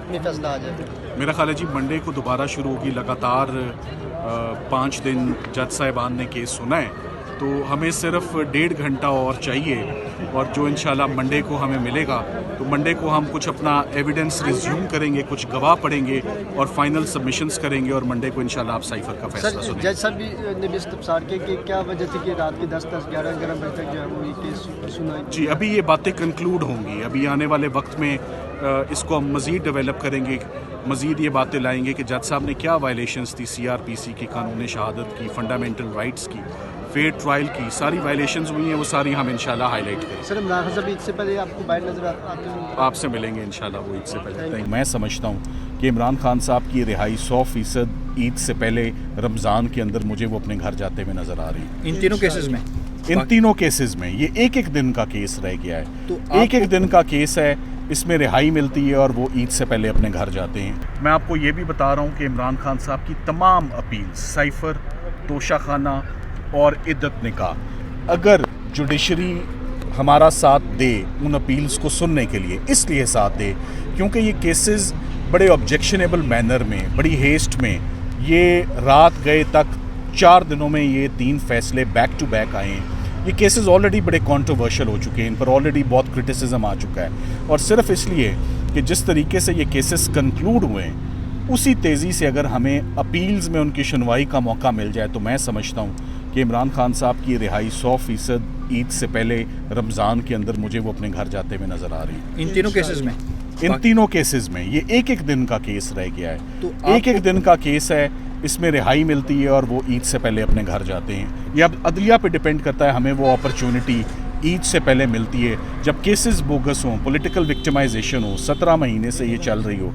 حتمی فیصلہ آ جائے؟ میرا خیال ہے جی منڈے کو دوبارہ شروع ہوگی. لگاتار 5 دن جج صاحبان نے کیس سنا ہے, تو ہمیں صرف 1.5 گھنٹہ اور چاہیے, اور جو انشاءاللہ منڈے کو ہمیں ملے گا تو منڈے کو ہم کچھ اپنا ایویڈنس ریزیوم کریں گے, کچھ گواہ پڑھیں گے اور فائنل سبمیشنز کریں گے, اور منڈے کو انشاءاللہ آپ سائفر کا فیصلہ سنیں گے. جج صاحب نے بھی استفسار کیا کہ کیا وجہ تھی کہ رات کے 10-11 بجے تک جو ہے وہ یہ کیس سنا؟ جی ابھی یہ باتیں کنکلوڈ ہوں گی, ابھی آنے والے وقت میں اس کو ہم مزید ڈیولپ کریں گے, مزید یہ باتیں لائیں گے کہ جج صاحب نے کیا وائلیشنز تھی CRPC کی, قانون شہادت کی, فنڈامنٹل رائٹس کی, فیئر ٹرائل کی, ساری وائلیشنز ہوئی ہیں, وہ ساری ہم انشاءاللہ ہائی لائٹ کریں گے. سر عمران صاحب عید سے پہلے آپ کو باہر نظر آتے ہیں؟ آپ سے ملیں گے انشاءاللہ وہ عید سے پہلے. میں سمجھتا ہوں کہ عمران خان صاحب کی رہائی 100% عید سے پہلے رمضان کے اندر مجھے وہ اپنے گھر جاتے ہوئے نظر آ رہی ہے. ان تینوں کیسز میں یہ ایک دن کا کیس رہ گیا ہے, ایک دن کا کیس ہے, اس میں رہائی ملتی ہے اور وہ عید سے پہلے اپنے گھر جاتے ہیں. میں آپ کو یہ بھی بتا رہا ہوں کہ عمران خان صاحب کی تمام اپیل, سائفر, توشہ خانہ اور عدت نکاح, اگر جوڈیشری ہمارا ساتھ دے ان اپیلز کو سننے کے لیے, اس لیے ساتھ دے کیونکہ یہ کیسز بڑے آبجیکشنیبل مینر میں, بڑی ہیسٹ میں, یہ رات گئے تک 4 دنوں میں یہ 3 فیصلے بیک ٹو بیک آئے ہیں. یہ کیسز آلریڈی بڑے کانٹروورشل ہو چکے ہیں, ان پر آلریڈی بہت کرٹیسزم آ چکا ہے, اور صرف اس لیے کہ جس طریقے سے یہ کیسز کنکلوڈ ہوئے ہیں اسی تیزی سے اگر ہمیں اپیلز میں ان کی سنوائی کا موقع مل جائے تو میں سمجھتا ہوں کہ عمران خان صاحب کی رہائی 100% عید سے پہلے رمضان کے اندر مجھے وہ اپنے گھر جاتے ہوئے نظر آ رہی ہے. ان تینوں کیسز میں یہ ایک دن کا کیس رہ گیا ہے, ایک دن کا کیس ہے, اس میں رہائی ملتی ہے اور وہ عید سے پہلے اپنے گھر جاتے ہیں. یہ اب عدلیہ پہ ڈیپینڈ کرتا ہے, ہمیں وہ اپرچونٹی عید سے پہلے ملتی ہے جب کیسز بوگس ہوں, پولیٹیکل وکٹمائزیشن ہو, 17 مہینے سے یہ چل رہی ہو.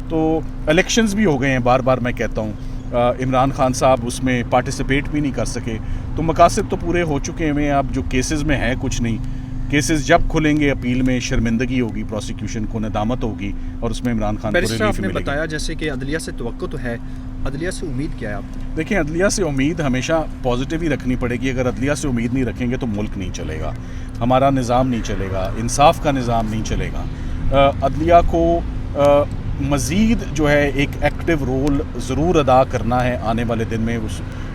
تو الیکشنز بھی ہو گئے ہیں, بار بار میں کہتا ہوں, عمران خان صاحب اس میں پارٹیسپیٹ بھی نہیں کر سکے, تو مقاصد تو پورے ہو چکے ہیں. اب جو کیسز میں ہے کچھ نہیں, کیسز جب کھلیں گے اپیل میں شرمندگی ہوگی, پروسیکیوشن کو ندامت ہوگی, اور اس میں عمران خان کو ریلیف ملے گی. آپ نے بتایا جیسے کہ عدلیہ سے توقع تو ہے, عدلیہ سے امید کیا ہے آپ؟ دیکھیں, عدلیہ سے امید ہمیشہ پازیٹیو ہی رکھنی پڑے گی. اگر عدلیہ سے امید نہیں رکھیں گے تو ملک نہیں چلے گا, ہمارا نظام نہیں چلے گا, انصاف کا نظام نہیں چلے گا. عدلیہ کو مزید جو ہے ایک ایکٹیو رول ضرور ادا کرنا ہے آنے والے دن میں.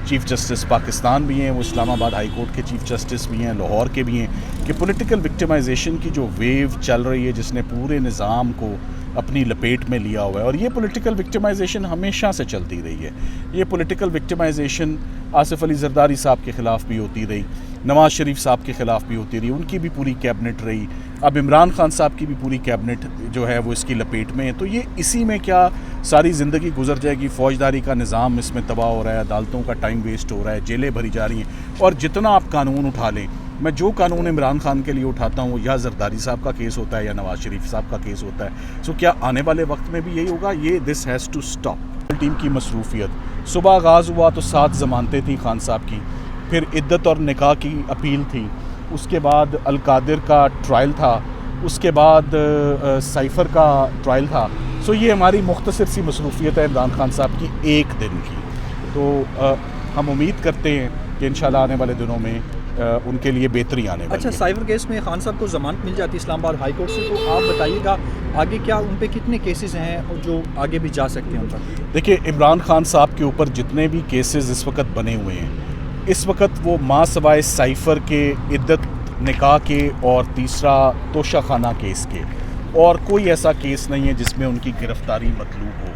چیف جسٹس پاکستان بھی ہیں, وہ اسلام آباد ہائی کورٹ کے چیف جسٹس بھی ہیں, لاہور کے بھی ہیں, کہ پولیٹیکل وکٹمائزیشن کی جو ویو چل رہی ہے جس نے پورے نظام کو اپنی لپیٹ میں لیا ہوا ہے, اور یہ پولیٹیکل وکٹمائزیشن ہمیشہ سے چلتی رہی ہے. یہ پولیٹیکل وکٹمائزیشن آصف علی زرداری صاحب کے خلاف بھی ہوتی رہی, نواز شریف صاحب کے خلاف بھی ہوتی رہی, ان کی بھی پوری کیبنٹ رہی, اب عمران خان صاحب کی بھی پوری کیبنٹ جو ہے وہ اس کی لپیٹ میں ہے. تو یہ اسی میں کیا ساری زندگی گزر جائے گی. فوجداری کا نظام اس میں تباہ ہو رہا ہے, عدالتوں کا ٹائم ویسٹ ہو رہا ہے, جیلیں بھری جا رہی ہیں, اور جتنا آپ قانون اٹھا لیں, میں جو قانون عمران خان کے لیے اٹھاتا ہوں وہ یا زرداری صاحب کا کیس ہوتا ہے یا نواز شریف صاحب کا کیس ہوتا ہے. سو کیا آنے والے وقت میں بھی یہی ہوگا؟ یہ this has to stop. Team کی مصروفیت, صبح آغاز ہوا تو 7 ضمانتیں تھیں خان صاحب کی, پھر عدت اور نکاح کی اپیل تھی, اس کے بعد القادر کا ٹرائل تھا, اس کے بعد سائفر کا ٹرائل تھا. سو یہ ہماری مختصر سی مصروفیت ہے عمران خان صاحب کی ایک دن کی. تو ہم امید کرتے ہیں کہ انشاءاللہ آنے والے دنوں میں ان کے لیے بہتری آنے والی ہے. اچھا, سائفر کیس میں خان صاحب کو ضمانت مل جاتی اسلام آباد ہائی کورٹ سے, تو آپ بتائیے گا آگے کیا ان پہ کتنے کیسز ہیں جو آگے بھی جا سکتے ہیں ان پر؟ دیکھیے, عمران خان صاحب کے اوپر جتنے بھی کیسز اس وقت بنے ہوئے ہیں, اس وقت وہ ماں سوائے سائفر کے, عدت نکاح کے, اور تیسرا توشہ خانہ کیس کے, اور کوئی ایسا کیس نہیں ہے جس میں ان کی گرفتاری مطلوب ہو.